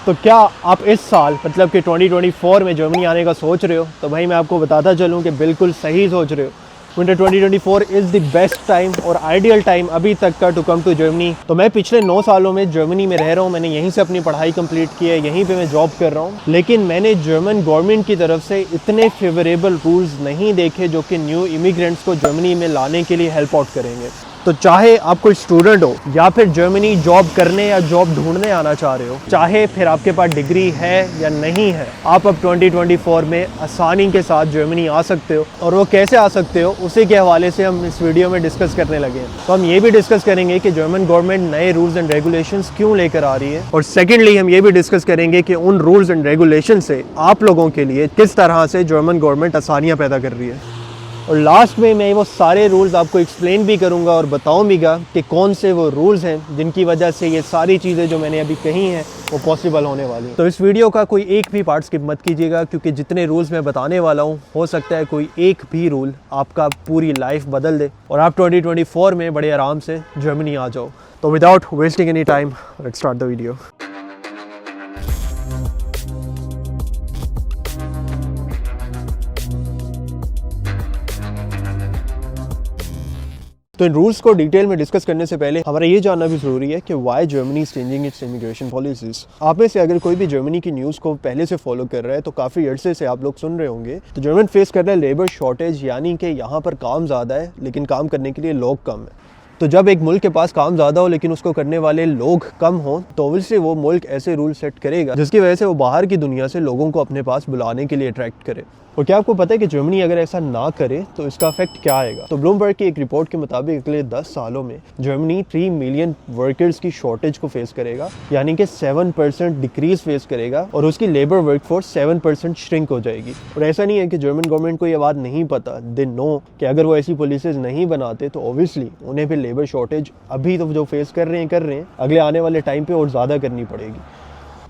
तो क्या आप इस साल मतलब कि 2024 में जर्मनी आने का सोच रहे हो? तो भाई मैं आपको बताता चलूँ कि बिल्कुल सही सोच रहे हो। Winter 2024 is the best time और आइडियल टाइम अभी तक का टू कम टू जर्मनी। तो मैं पिछले 9 सालों में जर्मनी में रह रहा हूँ, मैंने यहीं से अपनी पढ़ाई कंप्लीट की है, यहीं पे मैं जॉब कर रहा हूँ। लेकिन मैंने जर्मन गवर्नमेंट की तरफ से इतने फेवरेबल रूल्स नहीं देखे जो कि न्यू इमिग्रेंट्स को जर्मनी में लाने के लिए हेल्प आउट करेंगे। तो चाहे आप कोई स्टूडेंट हो या फिर जर्मनी जॉब करने या जॉब ढूंढने आना चाह रहे हो, चाहे फिर आपके पास डिग्री है या नहीं है, आप अब 2024 में आसानी के साथ जर्मनी आ सकते हो। और वो कैसे आ सकते हो उसी के हवाले से हम इस वीडियो में डिस्कस करने लगे हैं। तो हम ये भी डिस्कस करेंगे कि जर्मन गवर्नमेंट नए रूल्स एंड रेगुलेशंस क्यों लेकर आ रही है, और सेकेंडली हम ये भी डिस्कस करेंगे कि उन रूल्स एंड रेगुलेशन से आप लोगों के लिए किस तरह से जर्मन गवर्नमेंट आसानियाँ पैदा कर रही है। और लास्ट में मैं वो सारे रूल्स आपको एक्सप्लेन भी करूंगा और बताऊंगा कि कौन से वो रूल्स हैं जिनकी वजह से ये सारी चीज़ें जो मैंने अभी कही हैं वो पॉसिबल होने वाली हैं। तो इस वीडियो का कोई एक भी पार्ट स्किप मत कीजिएगा, क्योंकि जितने रूल्स मैं बताने वाला हूँ हो सकता है कोई एक भी रूल आपका पूरी लाइफ बदल दे और आप 2024 में बड़े आराम से जर्मनी आ जाओ। तो without wasting any time let's start the video. तो इन रूल्स को डिटेल में डिस्कस करने से पहले हमारा ये जानना भी जरूरी है कि why Germany is changing its immigration policies. आप में से अगर कोई भी जर्मनी की न्यूज़ को पहले से फॉलो कर रहा है तो काफ़ी अरसे से आप लोग सुन रहे होंगे। तो जर्मन फेस कर रहा है लेबर शॉर्टेज, यानी कि यहाँ पर काम ज़्यादा है लेकिन काम करने के लिए लोग कम है। तो जब एक मुल्क के पास काम ज़्यादा हो लेकिन उसको करने वाले लोग कम हो तो ऑब्वियसली वो मुल्क ऐसे रूल सेट करेगा जिसकी वजह से वो बाहर की दुनिया से लोगों को अपने पास बुलाने के लिए अट्रैक्ट करे। और क्या आपको पता है कि जर्मनी अगर ऐसा ना करे तो इसका इफेक्ट क्या आएगा? तो ब्लूमबर्ग की एक रिपोर्ट के मुताबिक अगले 10 सालों में जर्मनी 3 मिलियन वर्कर्स की शॉर्टेज को फेस करेगा, यानी कि 7% डिक्रीज फेस करेगा और उसकी लेबर वर्कफोर्स 7% श्रिंक हो जाएगी। और ऐसा नहीं है कि जर्मन गवर्नमेंट को ये बात नहीं पता, दे नो कि अगर वो ऐसी पॉलिसीज नहीं बनाते तो ऑब्वियसली उन्हें फिर लेबर शॉर्टेज अभी तो जो फेस कर रहे हैं अगले आने वाले टाइम पे और ज़्यादा करनी पड़ेगी।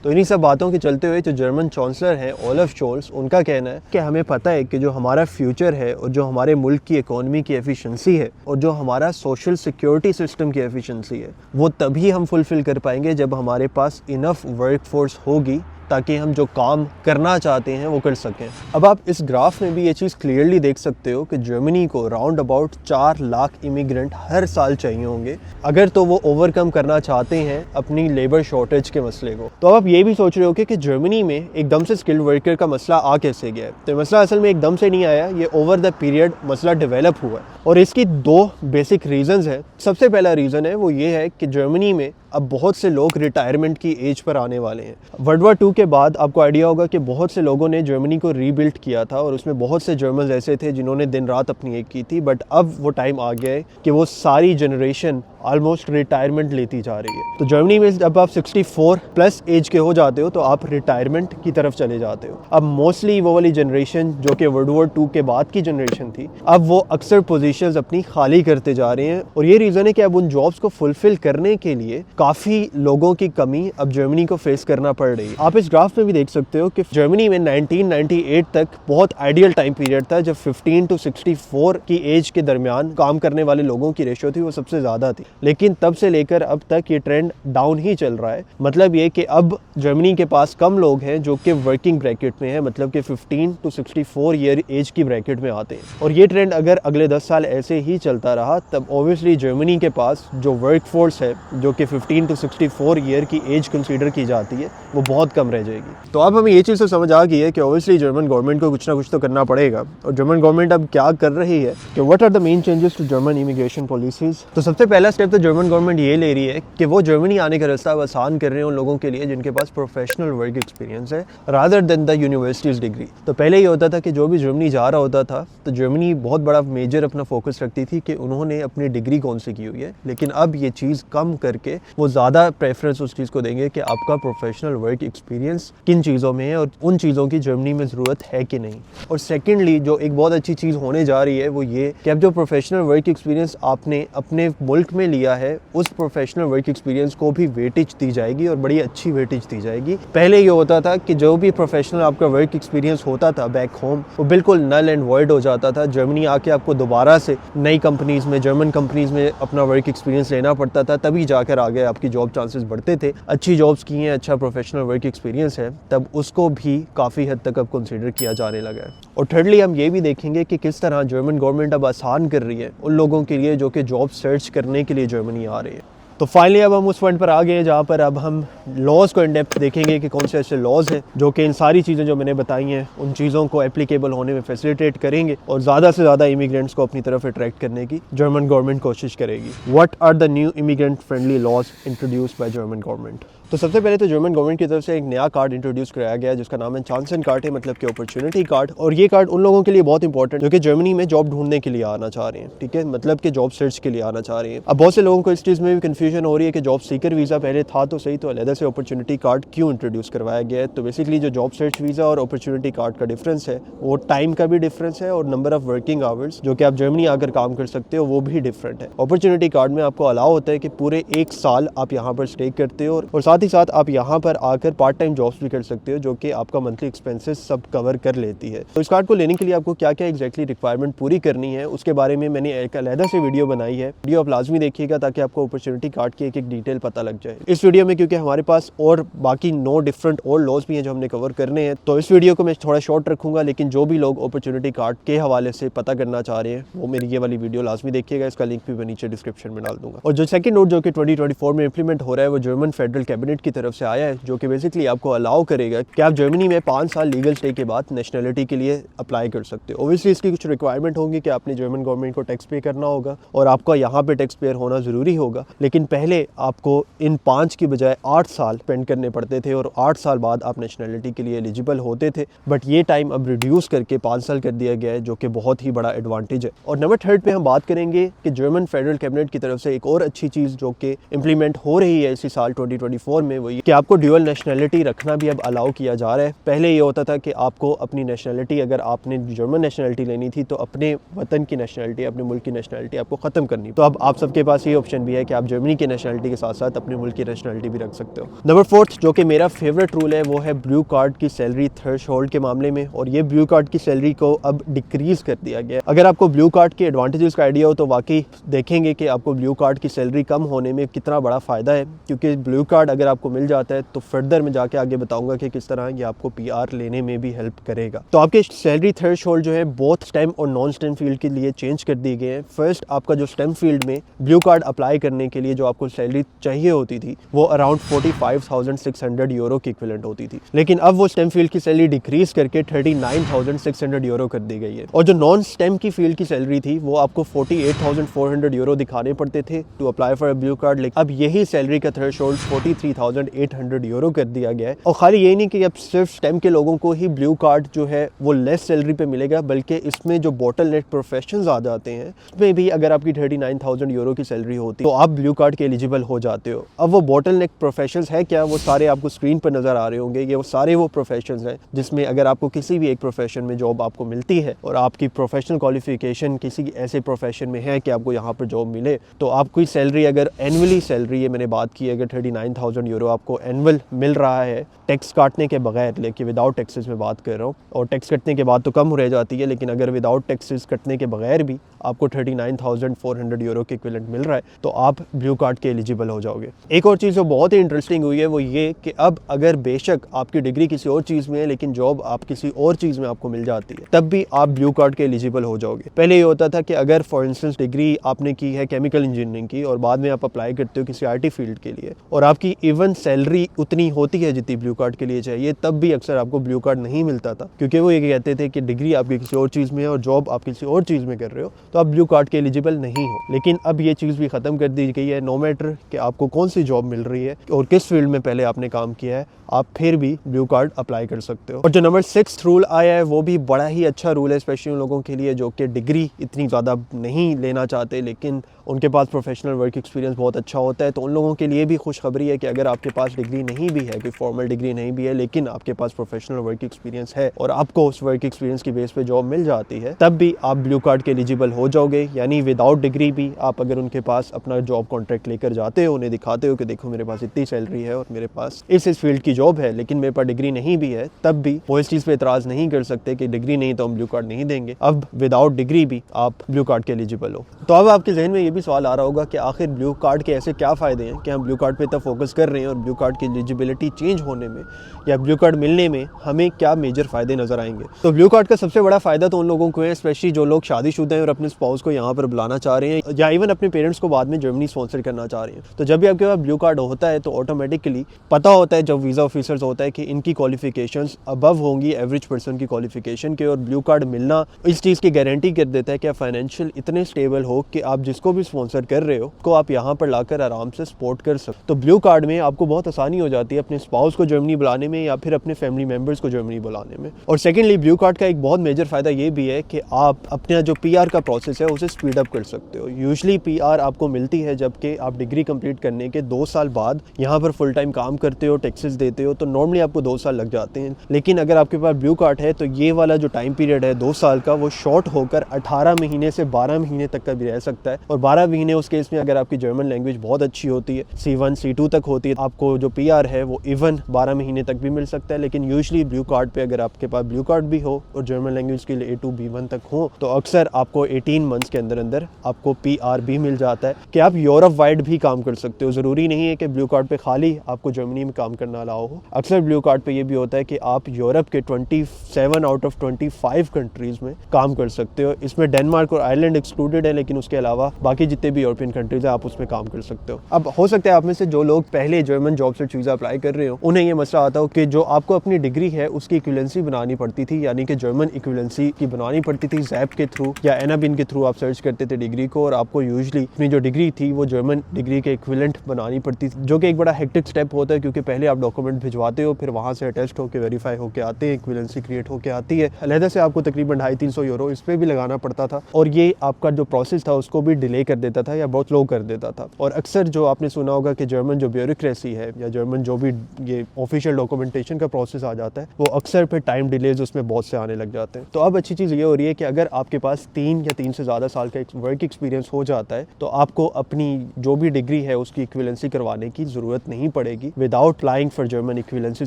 तो इन्हीं सब बातों के चलते हुए जो जर्मन चांसलर हैं ओलफ शोल्स, उनका कहना है कि हमें पता है कि जो हमारा फ्यूचर है और जो हमारे मुल्क की इकोनॉमी की एफिशिएंसी है और जो हमारा सोशल सिक्योरिटी सिस्टम की एफिशिएंसी है वो तभी हम फुलफिल कर पाएंगे जब हमारे पास इनफ वर्कफोर्स होगी ताकि हम जो काम करना चाहते हैं वो कर सकें। अब आप इस ग्राफ में भी ये चीज़ क्लियरली देख सकते हो कि जर्मनी को राउंड अबाउट 4 लाख इमिग्रेंट हर साल चाहिए होंगे अगर तो वो ओवरकम करना चाहते हैं अपनी लेबर शॉर्टेज के मसले को। तो अब आप ये भी सोच रहे हो कि जर्मनी में एकदम से स्किल्ड वर्कर का मसला आ कैसे गया है? तो मसला असल में एकदम से नहीं आया, ये ओवर द पीरियड मसला डेवलप हुआ है और इसकी 2 बेसिक रीजंस हैं। सबसे पहला रीज़न है वो ये है कि जर्मनी में अब बहुत से लोग रिटायरमेंट की एज पर आने वाले हैं। वर्ल्ड वॉर 2 के बाद आपको आइडिया होगा कि बहुत से लोगों ने जर्मनी को रीबिल्ड किया था और उसमें बहुत से जर्मन ऐसे थे जिन्होंने दिन रात अपनी एक की थी। बट अब वो टाइम आ गया है कि वो सारी जनरेशन ऑलमोस्ट रिटायरमेंट लेती जा रही है। तो जर्मनी में जब आप 64 प्लस एज के हो जाते हो तो आप रिटायरमेंट की तरफ चले जाते हो। अब मोस्टली वो वाली जनरेशन जो कि वर्ल्ड वॉर 2 के बाद की जनरेशन थी, अब वो अक्सर पोजीशंस अपनी खाली करते जा रहे हैं और ये रीज़न है कि अब उन जॉब्स को फुलफिल करने के लिए काफ़ी लोगों की कमी अब जर्मनी को फेस करना पड़ रही है। आप इस ग्राफ में भी देख सकते हो कि जर्मनी में 1998 तक बहुत आइडियल टाइम पीरियड था जब 15 to 64 की एज के दरमियान काम करने वाले लोगों की रेशियो थी वो सबसे ज़्यादा थी। लेकिन तब से लेकर अब तक ये ट्रेंड डाउन ही चल रहा है। मतलब ये कि अब जर्मनी के पास कम लोग हैं जो कि वर्किंग ब्रैकेट में है, मतलब कि 15 to 64 ईयर एज की ब्रैकेट में आते हैं। और ये ट्रेंड अगर अगले 10 साल ऐसे ही चलता रहा तब ऑब्वियसली जर्मनी के पास जो वर्कफोर्स है जो कि 15 to 64 ईयर की एज कंसीडर की जाती है वो बहुत कम रह जाएगी। तो अब हमें ये चीज़ तो समझ आ गई है कि ऑब्वियसली जर्मन गवर्नमेंट को कुछ ना कुछ तो करना पड़ेगा। और जर्मन गवर्नमेंट अब क्या कर रही है कि what are the main changes to German immigration policies. तो सबसे पहला स्टेप तो जर्मन गवर्नमेंट ये ले रही है कि वो जर्मनी आने का रास्ता आसान कर रहे हैं उन लोगों के लिए जिनके पास प्रोफेशनल वर्क एक्सपीरियंस है rather than the universities degree. तो पहले ये होता था कि जो भी जर्मनी जा रहा होता था तो जर्मनी बहुत बड़ा मेजर अपना फोकस रखती थी कि उन्होंने अपनी डिग्री कौन सी की हुई है, लेकिन अब ये चीज़ कम करके वो ज़्यादा प्रेफरेंस उस चीज़ को देंगे कि आपका प्रोफेशनल वर्क एक्सपीरियंस किन चीज़ों में है और उन चीज़ों की जर्मनी में ज़रूरत है कि नहीं। और सेकेंडली जो एक बहुत अच्छी चीज़ होने जा रही है वो ये कि अब जो प्रोफेशनल वर्क एक्सपीरियंस आपने अपने मुल्क में लिया है उस प्रोफेशनल वर्क एक्सपीरियंस को भी वेटेज दी जाएगी और बड़ी अच्छी वेटेज दी जाएगी। पहले ये होता था कि जो भी प्रोफेशनल आपका वर्क एक्सपीरियंस होता था बैक होम वो बिल्कुल नल एंड वॉइड हो जाता था। जर्मनी आके आपको दोबारा से नई कंपनीज़ में, जर्मन कंपनीज़ में अपना वर्क एक्सपीरियंस लेना पड़ता था, तभी जाकर आगे से आपकी जॉब चांसेस बढ़ते थे, अच्छी जॉब्स की हैं, अच्छा प्रोफेशनल वर्क एक्सपीरियंस है, तब उसको भी काफ़ी हद तक अब कंसिडर किया जाने लगा है। और थर्डली हम ये भी देखेंगे कि किस तरह जर्मन गवर्नमेंट अब आसान कर रही है उन लोगों के लिए जो कि जॉब सर्च करने के लिए जर्मनी आ रही है। तो फाइनली अब हम उस पॉइंट पर आ गए हैं जहाँ पर अब हम लॉज़ को इन डेप्थ देखेंगे कि कौन से ऐसे लॉज़ हैं जो कि इन सारी चीज़ें जो मैंने बताई हैं उन चीज़ों को एप्लीकेबल होने में फैसिलिटेट करेंगे और ज़्यादा से ज़्यादा इमिग्रेंट्स को अपनी तरफ अट्रैक्ट करने की जर्मन गवर्नमेंट कोशिश करेगी। What are the new immigrant friendly laws introduced by German government? तो सबसे पहले तो जर्मन गवर्नमेंट की तरफ से एक नया कार्ड इंट्रोड्यूस कराया गया है जिसका नाम है चांसन कार्ड है, मतलब कि अपॉर्चुनिटी कार्ड। और ये कार्ड उन लोगों के लिए बहुत इंपॉर्टेंट जो कि जर्मनी में जॉब ढूंढने के लिए आना चाह रहे हैं, ठीक है, मतलब कि जॉब सर्च के लिए आना चाह रहे हैं। अब बहुत से लोगों को इस चीज़ में भी कन्फ्यूजन हो रही है कि जॉब सीकर वीज़ा पहले था तो सही, तो अलग से अपॉर्चुनिटी कार्ड क्यों इंट्रोड्यूस करवाया गया है। तो बेसिकली जो जॉब सर्च वीज़ा और अपॉर्चुनिटी कार्ड का डिफरेंस है वो टाइम का भी डिफरेंस है और नंबर ऑफ वर्किंग आवर्स जो कि आप जर्मनी आकर काम कर सकते हो वो भी डिफरेंट है। अपॉर्चुनिटी कार्ड में आपको अलाउ होता है कि पूरे 1 साल आप यहाँ पर स्टे करते हो और साथ ही साथ आप यहाँ पर आकर पार्ट टाइम जॉब्स भी कर सकते हो जो कि आपका मंथली एक्सपेंसेस सब कवर कर लेती है। तो इस कार्ड को लेने के लिए आपको क्या क्या एग्जैक्टली रिक्वायरमेंट पूरी करनी है उसके बारे में मैंने एक अलग से वीडियो बनाई है, वीडियो आप लाजमी देखिएगा ताकि आपको अपॉर्चुनिटी कार्ड की एक एक डिटेल पता लग जाए। इस वीडियो में क्योंकि हमारे पास और बाकी 9 डिफरेंट और लॉज भी हैं जो हमने कवर करने हैं, तो इस वीडियो को मैं थोड़ा शॉर्ट रखूंगा, लेकिन जो भी लोग अपॉर्चुनिटी कार्ड के हवाले से पता करना चाह रहे हैं वो मेरी ये वाली वीडियो लाजमी देखिएगा, इसका लिंक भी मैं नीचे डिस्क्रिप्शन में डाल दूंगा। और जो सेकंड नोट जो कि 2024 में इंप्लीमेंट हो रहा है वो जर्मन फेडरल कैबिनेट की तरफ से आया है जो कि बेसिकली आपको अलाउ करेगा कि आप जर्मनी में 5 साल लीगल स्टे के बाद नेशनलिटी के लिए अप्लाई कर सकते हो। ओब्वियसली इसकी कुछ रिक्वायरमेंट होंगी कि आपने जर्मन गवर्नमेंट को टैक्स पे करना होगा और आपका यहाँ पे टैक्स पेयर होना ज़रूरी होगा, लेकिन पहले आपको इन 5 की बजाय 8 साल स्पेंड करने पड़ते थे और 8 साल बाद आप नेशनलिटी के लिए एलिजिबल होते थे। बट ये टाइम अब रिड्यूस करके 5 साल कर दिया गया है जो कि बहुत ही बड़ा एडवांटेज है। और नंबर 3 पे हम बात करेंगे कि जर्मन फेडरल कैबिनेट की तरफ से एक और अच्छी चीज़ जो कि इंप्लीमेंट हो रही है इसी साल 2024 में, वो ये कि आपको ड्यूअल नेशनलिटी रखना भी अब अलाउ किया जा रहा है। पहले ये होता था कि आपको अपनी नेशनलिटी, अगर आपने जर्मन नेशनलिटी लेनी थी तो अपने वतन की नेशनलिटी, अपने मुल्क की नेशनलिटी आपको ख़त्म करनी, तो अब आप सबके पास ये ऑप्शन भी है कि आप जर्मनी की नेशनलिटी के साथ साथ अपने मुल्क की नेशनलिटी भी रख सकते हो। नंबर 4 जो कि मेरा फेवरेट रूल है वो है ब्लू कार्ड की सैलरी थ्रेशोल्ड के मामले में, और ये ब्लू कार्ड की सैलरी को अब डिक्रीज कर दिया गया है। अगर आपको ब्लू कार्ड के एडवांटेजेस का आइडिया हो तो वाकई देखेंगे कि आपको ब्लू कार्ड की सैलरी कम होने में कितना बड़ा फ़ायदा है, क्योंकि ब्लू कार्ड अगर आपको मिल जाता है तो फर्दर में जाके आगे बताऊंगा कि किस तरह ये आपको PR लेने में भी हेल्प करेगा। तो आपके सैलरी थ्रेशोल्ड जो है बोथ स्टेम और नॉन स्टेम फील्ड के लिए चेंज कर दिए गए हैं। फर्स्ट आपका जो स्टेम फील्ड में ब्लू कार्ड अप्लाई करने के लिए जो आपको सैलरी चाहिए होती थी वो अराउंड 45,600 यूरो की इक्विवेलेंट होती थी, लेकिन अब वो स्टेम फील्ड की सैलरी डिक्रीज करके 39,600 यूरो कर दी गई है। और जो नॉन स्टेम की फील्ड की सैलरी थी वो आपको 48,400 यूरो दिखाने पड़ते थे to apply for a blue card, लेकिन अब यही सैलरी का थ्रेशोल्ड 43,800 यूरो कर दिया गया है। और खाली यही नहीं कि अब सिर्फ स्टेम के लोगों को ही ब्लू कार्ड जो है वो लेस सैलरी पे मिलेगा, बल्कि इसमें जो बॉटल नेक प्रोफेशंस आ जाते हैं उसमें भी अगर आपकी 39,000 यूरो की सैलरी होती तो आप ब्लू कार्ड के एलिजिबल हो जाते हो। अब वो बॉटल नेक प्रोफेशंस है क्या, वो सारे आपको स्क्रीन पर नजर आ रहे होंगे। ये वो सारे वो प्रोफेशंस हैं जिसमें अगर आपको किसी भी एक प्रोफेशन में जॉब आपको मिलती है और आपकी प्रोफेशनल क्वालिफिकेशन किसी ऐसे प्रोफेशन में है कि आपको यहाँ पर जॉब मिले, तो आपकी सैलरी अगर एनुअली सैलरी, ये मैंने बात की, अगर 39,000 यूरो आपको एनुअल मिल रहा है टैक्स काटने के बगैर, लेकिन विदाउट टैक्सेस में बात कर रहा हूँ, और टैक्स कटने के बाद तो कम रह जाती है, लेकिन अगर विदाउट टैक्सेस कटने के बगैर भी आपको 39,400 यूरो के इक्विवेलेंट मिल रहा है तो आप ब्लू कार्ड के एलिजिबल हो जाओगे। एक और चीज़ जो बहुत ही इंटरेस्टिंग हुई है वो ये कि अब अगर बेशक आपकी डिग्री किसी और चीज़ में है लेकिन जॉब आप किसी और चीज़ में आपको मिल जाती है तब भी आप ब्लू कार्ड के एलिजिबल हो जाओगे। पहले ये होता था कि अगर फॉर इंस्टेंस डिग्री आपने की है केमिकल इंजीनियरिंग की और बाद में आप अप्लाई करते हो किसी IT फील्ड के लिए और आपकी इवन सैलरी उतनी होती है जितनी ब्लू कार्ड के लिए चाहिए, तब भी अक्सर आपको ब्लू कार्ड नहीं मिलता था, क्योंकि वो ये कहते थे कि डिग्री आपकी किसी और चीज़ में है और जॉब आप किसी और चीज़ में कर रहे हो तो आप ब्लू कार्ड के एलिजिबल नहीं हो। लेकिन अब ये चीज़ भी ख़त्म कर दी गई है। नो मैटर कि आपको कौन सी जॉब मिल रही है और किस फील्ड में पहले आपने काम किया है, आप फिर भी ब्लू कार्ड अप्लाई कर सकते हो। और जो नंबर 6 रूल आया है वो भी बड़ा ही अच्छा रूल है, स्पेशली उन लोगों के लिए जो कि डिग्री इतनी ज़्यादा नहीं लेना चाहते लेकिन उनके पास प्रोफेशनल वर्क एक्सपीरियंस बहुत अच्छा होता है। तो उन लोगों के लिए भी खुशखबरी है कि अगर अगर आपके पास डिग्री नहीं भी है, कोई फॉर्मल डिग्री नहीं भी है, लेकिन आपके पास प्रोफेशनल वर्क एक्सपीरियंस है और आपको उस वर्क एक्सपीरियंस की बेस पे जॉब मिल जाती है, तब भी आप ब्लू कार्ड के एलिजिबल हो जाओगे। यानी विदाउट डिग्री भी आप अगर उनके पास अपना जॉब कॉन्ट्रैक्ट लेकर जाते हो, उन्हें दिखाते हो कि देखो मेरे पास इतनी सैलरी है और मेरे पास इस फील्ड की जॉब है, लेकिन मेरे पास डिग्री नहीं भी है, तब भी वो इस चीज़ पे एतराज़ नहीं कर सकते कि डिग्री नहीं तो हम ब्लू कार्ड नहीं देंगे। अब विदाउट डिग्री भी आप ब्लू कार्ड के एलिजिबल हो। तो अब आपके जहन में ये भी सवाल आ रहा होगा कि आखिर ब्लू कार्ड के ऐसे क्या फ़ायदे हैं कि हम ब्लू कार्ड पे इतना फोकस कर रहे हैं और ब्लू कार्ड की एलिजिबिलिटी चेंज होने में या ब्लू कार्ड मिलने में हमें क्या मेजर फ़ायदे नज़र आएंगे। तो ब्लू कार्ड का सबसे बड़ा फ़ायदा तो उन लोगों को है, स्पेशली जो लोग शादीशुदा हैं और अपने स्पाउस को यहाँ पर बुलाना चाह रहे हैं या इवन अपने पेरेंट्स को बाद में जर्मनी स्पॉन्सर करना चाह रहे हैं। तो जब भी आपके पास ब्लू कार्ड होता है तो ऑटोमेटिकली पता होता है जब वीज़ा ऑफिसर्स होता है कि इनकी क्वालिफिकेशंस अबव होंगी एवरेज पर्सन की क्वालिफिकेशन के, और ब्लू कार्ड मिलना इस चीज़ की गारंटी कर देता है कि आप फाइनेंशियल इतने स्टेबल हो कि आप जिसको भी स्पॉन्सर कर रहे हो को आप यहाँ पर लाकर आराम से सपोर्ट कर सकते। तो ब्लू कार्ड में आपको बहुत आसानी हो जाती है अपने स्पाउस को जर्मनी बुलाने में या फिर अपने फैमिली मेम्बर्स को जर्मनी बुलाने में। और सेकेंडली ब्लू कार्ड का एक बहुत मेजर फ़ायदा ये भी है कि आप अपना जो PR का प्रोसेस है उसे स्पीड अप कर सकते हो। यूजुअली PR आपको मिलती है जबकि आप डिग्री कंप्लीट करने के 2 साल बाद यहाँ पर फुल टाइम काम करते हो, टैक्सेस देते हो, तो नॉर्मली आपको 2 साल लग जाते हैं। लेकिन अगर आपके पास ब्लू कार्ड है तो ये वाला जो टाइम पीरियड है 2 साल का, वो शॉर्ट होकर 18 महीने से 12 महीने तक का भी रह सकता है। और 12 महीने उस केस में अगर आपकी जर्मन लैंग्वेज बहुत अच्छी होती है, C1 C2 तक होती है, आपको जो PR है वो इवन 12 महीने तक भी मिल सकता है। लेकिन यूजुअली ब्लू कार्ड पे अगर आपके पास ब्लू कार्ड भी हो और जर्मन लैंग्वेज के लिए A2 B1 तक हो तो अक्सर आपको 18 मंथ्स के अंदर अंदर आपको PR भी मिल जाता है कि आप यूरोप वाइड भी काम कर सकते हो। ज़रूरी नहीं है कि ब्लू कार्ड पे खाली आपको जर्मनी में काम करना अलाउ हो। अक्सर ब्लू कार्ड पे ये भी होता है कि आप यूरोप के 27 आउट ऑफ 25 कंट्रीज़ में काम कर सकते हो। इसमें डेनमार्क और आयरलैंड एक्सक्लूडेड है, लेकिन उसके अलावा बाकी जितने भी यूरोपियन कंट्रीज़ हैं आप उसमें काम कर सकते हो। अब हो सकता है आप में से जो लोग पहले German job search visa apply कर रहे हो उन्हें ये मसला आता हो कि जो आपको अपनी डिग्री है उसकी इक्विवेलेंसी बनानी पड़ती थी, यानी कि जर्मन इक्विवेलेंसी की बनानी पड़ती थी जैप के थ्रू या एनाबिन के थ्रू आप सर्च करते थे डिग्री को, और आपको यूजुअली अपनी जो डिग्री थी वो जर्मन डिग्री के इक्विवेलेंट बनानी पड़ती थी, जो कि एक बड़ा हेक्टिक स्टेप होता है क्योंकि पहले आप डॉक्यूमेंट भिजवाते हो, फिर वहाँ से अटेस्ट होकर वेरीफाई होकर आते हैं, इक्विवेलेंसी क्रिएट होकर आती है। अलहदा से आपको तकरीबन 250-300 यूरो इस पर भी लगाना पड़ता था और ये आपका जो प्रोसेस था उसको भी डिले कर देता था या बहुत स्लो कर देता था। और अक्सर जो आपने सुना होगा कि जर्मन जो ब्यूरोक्रेसी है या जर्मन जो भी ये ऑफिशियल डॉक्यूमेंटेशन का प्रोसेस आ जाता है वो अक्सर फिर टाइम डिलेज उसमें बहुत से आने लग जाते हैं। तो अब अच्छी चीज़ ये हो रही है कि अगर आपके पास 3 या 3 से ज़्यादा साल का वर्क एक्सपीरियंस हो जाता है तो आपको अपनी जो भी डिग्री है उसकी इक्विवेलेंसी करवाने की ज़रूरत नहीं पड़ेगी। Without applying for German equivalency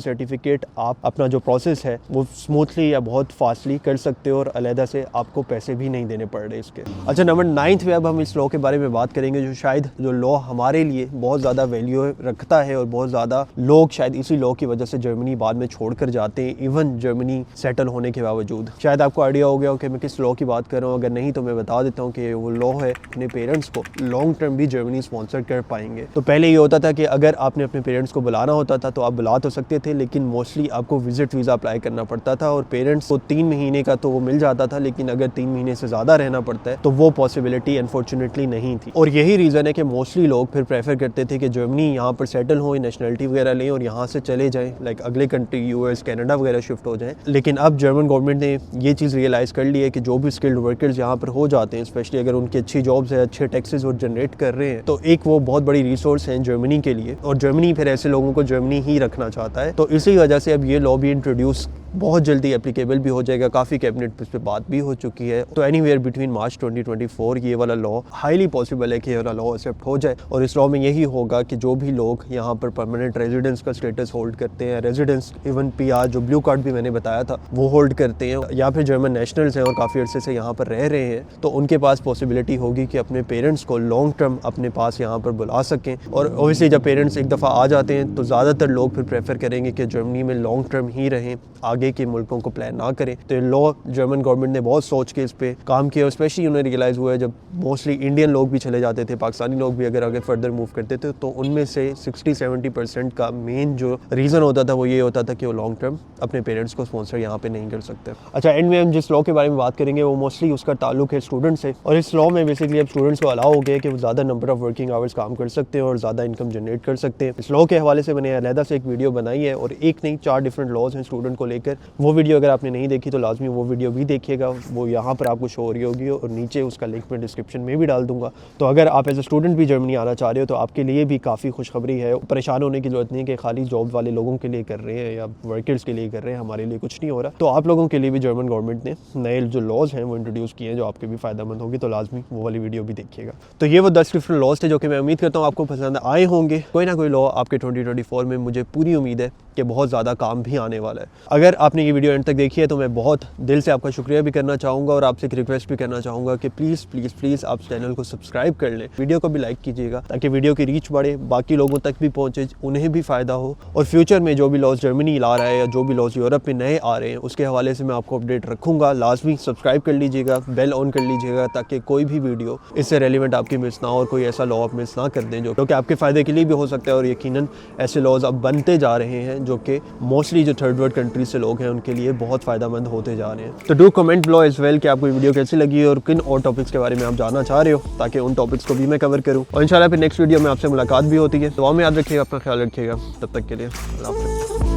certificate आप अपना जो प्रोसेस है वो स्मूथली या बहुत फास्टली कर सकते हो और अलहदा से आपको पैसे भी नहीं देने पड़ रहे इसके। अच्छा, नंबर 9 पे अब हम इस लॉ के बारे में बात करेंगे जो शायद जो लॉ हमारे लिए बहुत ज़्यादा वैल्यू रखता है और बहुत ज़्यादा लोग शायद इसी लॉ की वजह से जर्मनी बाद में छोड़ कर जाते हैं, इवन जर्मनी सेटल होने के बावजूद। शायद आपको आइडिया हो गया हो कि मैं किस लॉ की बात कर रहा हूँ, अगर नहीं तो मैं बता देता हूँ कि वो लॉ है अपने पेरेंट्स को लॉन्ग टर्म भी जर्मनी स्पॉन्सर कर पाएंगे। तो पहले ये होता था कि अगर आपने अपने पेरेंट्स को बुलाना होता था तो आप बुला तो सकते थे, लेकिन मोस्टली आपको विजिट वीज़ा अप्लाई करना पड़ता था और पेरेंट्स को 3 महीने का तो वो मिल जाता था, लेकिन अगर 3 महीने से ज़्यादा रहना पड़ता है तो वो पॉसिबिलिटी अनफॉर्चुनेटली नहीं थी। और यही रीज़न है कि मोस्टली लोग फिर प्रेफर करते थे कि जर्मनी यहाँ पर सेटल हो, नेशनलिटी वगैरह लें और यहाँ से चले जाएं, लाइक अगले कंट्री US कनाडा वगैरह शिफ्ट हो जाएं। लेकिन अब जर्मन गवर्नमेंट ने ये चीज़ रियलाइज़ कर ली है कि जो भी स्किल्ड वर्कर्स यहाँ पर हो जाते हैं, स्पेशली अगर उनकी अच्छी जॉब्स है, अच्छे टैक्सेस वो जनरेट कर रहे हैं, तो एक वो बहुत बड़ी रिसोर्स है जर्मनी के लिए और जर्मनी फिर ऐसे लोगों को जर्मनी ही रखना चाहता है। तो इसी वजह से अब ये लॉ भी इंट्रोड्यूस बहुत जल्दी एप्लीकेबल भी हो जाएगा। काफ़ी कैबिनेट इस पर बात भी हो चुकी है। तो एनीवेयर बिटवीन मार्च 2024 ये वाला लॉ हाईली पॉसिबल है कि ये वाला लॉ एक्सेप्ट हो जाए और इस लॉ में यही होगा कि जो भी लोग यहाँ पर परमानेंट रेजिडेंस का स्टेटस होल्ड करते हैं, रेजिडेंस इवन PR जो ब्लू कार्ड भी मैंने बताया था वो होल्ड करते हैं या फिर जर्मन नेशनल्स हैं और काफ़ी अर्से से यहाँ पर रह रहे हैं, तो उनके पास पॉसिबिलिटी होगी कि अपने पेरेंट्स को लॉन्ग टर्म अपने पास यहाँ पर बुला सकें। और ओबियसली जब पेरेंट्स एक दफ़ा आ जाते हैं तो ज़्यादातर लोग फिर प्रेफर करेंगे कि जर्मनी में लॉन्ग टर्म ही रहें, आगे के मुल्कों को प्लान ना करें। तो लॉ जर्मन गवर्नमेंट ने बहुत सोच के इस पे काम किया और स्पेशली उन्हें रियलाइज़ हुआ है जब मोस्टली इंडियन लोग भी चले जाते थे, पाकिस्तानी लोग भी अगर आगे फर्दर मूव करते थे तो उनमें से 60-70% का मेन जो रीज़न होता था वो ये होता था कि वो लॉन्ग टर्म अपने पेरेंट्स को स्पॉन्सर यहाँ पे नहीं कर सकते। अच्छा, एंड में हम जिस लॉ के बारे में बात करेंगे वो मोस्टली उसका ताल्लुक है स्टूडेंट से और इस लॉ में बेसिकली अब स्टूडेंट्स को अलाउ हो गया कि वो ज़्यादा नंबर ऑफ वर्किंग आवर्स काम कर सकते हैं और ज़्यादा इनकम जनरेट कर सकते हैं। इस लॉ के हवाले से मैंने अलहदा से एक वीडियो बनाई है और एक नहीं 4 डिफरेंट लॉज हैं स्टूडेंट को लेकर लेकर। वो वीडियो अगर आपने नहीं देखी तो लाजमी वो वीडियो भी देखिएगा, वो यहाँ पर आपको शो हो रही होगी और नीचे उसका लिंक मैं डिस्क्रिप्शन में भी डाल दूंगा। तो अगर आप एज ए स्टूडेंट भी जर्मनी आना चाह रहे हो तो आपके लिए भी काफ़ी खुशखबरी है। परेशान होने की जरूरत नहीं है कि खाली जॉब वाले लोगों के लिए कर रहे हैं या वर्कर्स के लिए कर रहे हैं, हमारे लिए कुछ नहीं हो रहा। तो आप लोगों के लिए भी जर्मन गवर्नमेंट ने नए जो लॉज हैं वो इंट्रोड्यूस किए हैं जो आपके भी फ़ायदेमंद होगी, तो लाजमी वो वाली वीडियो भी देखिएगा। तो ये वो 10 डिफरेंट लॉज थे जो कि मैं उम्मीद करता हूँ आपको पसंद आए होंगे। कोई ना कोई लॉ आपके 2024 में मुझे पूरी उम्मीद है कि बहुत ज़्यादा काम भी आने वाला है। अगर आपने ये वीडियो एंड तक देखी है तो मैं बहुत दिल से आपका शुक्रिया भी करना चाहूँगा और आपसे एक रिक्वेस्ट भी करना चाहूँगा कि प्लीज़ प्लीज़ प्लीज़ आप चैनल को सब्सक्राइब कर लें, वीडियो को भी लाइक कीजिएगा ताकि वीडियो की रीच बढ़े, बाकी लोगों तक भी पहुँचे, उन्हें भी फ़ायदा हो। और फ्यूचर में जो भी लॉज जर्मनी ला रहा है या जो भी लॉज यूरोप में नए आ रहे हैं उसके हवाले से मैं आपको अपडेट रखूँगा। लाजमी सब्सक्राइब कर लीजिएगा, बेल ऑन कर लीजिएगा ताकि कोई भी वीडियो इससे रेलिवेंट आपकी मिस ना हो और कोई ऐसा लॉ आप मिस ना कर दें जो कि आपके फ़ायदे के लिए भी हो सकता है। और यकीनन ऐसे लॉज अब बनते जा रहे हैं जो कि मोस्टली जो थर्ड वर्ल्ड कंट्रीज से लोग हैं उनके लिए बहुत फ़ायदेमंद होते जा रहे हैं। तो do comment below as well कि आपको वीडियो कैसी लगी और किन और टॉपिक्स के बारे में आप जानना चाह रहे हो ताकि उन टॉपिक्स को भी मैं कवर करूँ। और इंशाल्लाह फिर नेक्स्ट वीडियो में आपसे मुलाकात भी होती है। दुआ में याद रखिएगा, अपना ख्याल रखिएगा। तब तक के लिए अल्लाह हाफ़िज़।